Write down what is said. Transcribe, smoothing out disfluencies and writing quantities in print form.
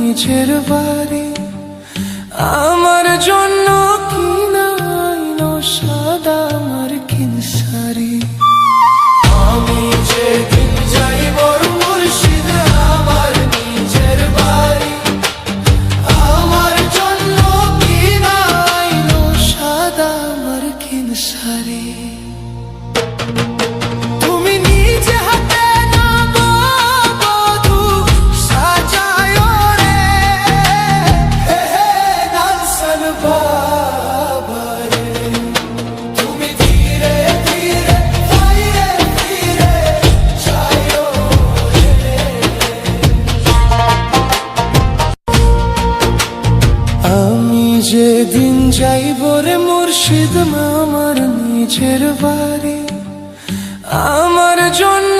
নিজের বাড়ি, আমার জন্য কিনা আইলো সাদা মার্কিন শাড়ি। আমি যেদিন যাইব মুর্শিদ আমার নিজের বাড়ি, আমার জন্য কিনা আইলো সাদা মার্কিন শাড়ি। তুমি নিজে হাতে নববধূ সাজায় রে, হে হে নালসান বাবা রে। তুমি ধীরে ধীরে ধীরে ধীরে যায় রে। আমি যেদিন যাইব রে মুর্শিদ আমার নিজের বাড়ি, আমার জন্য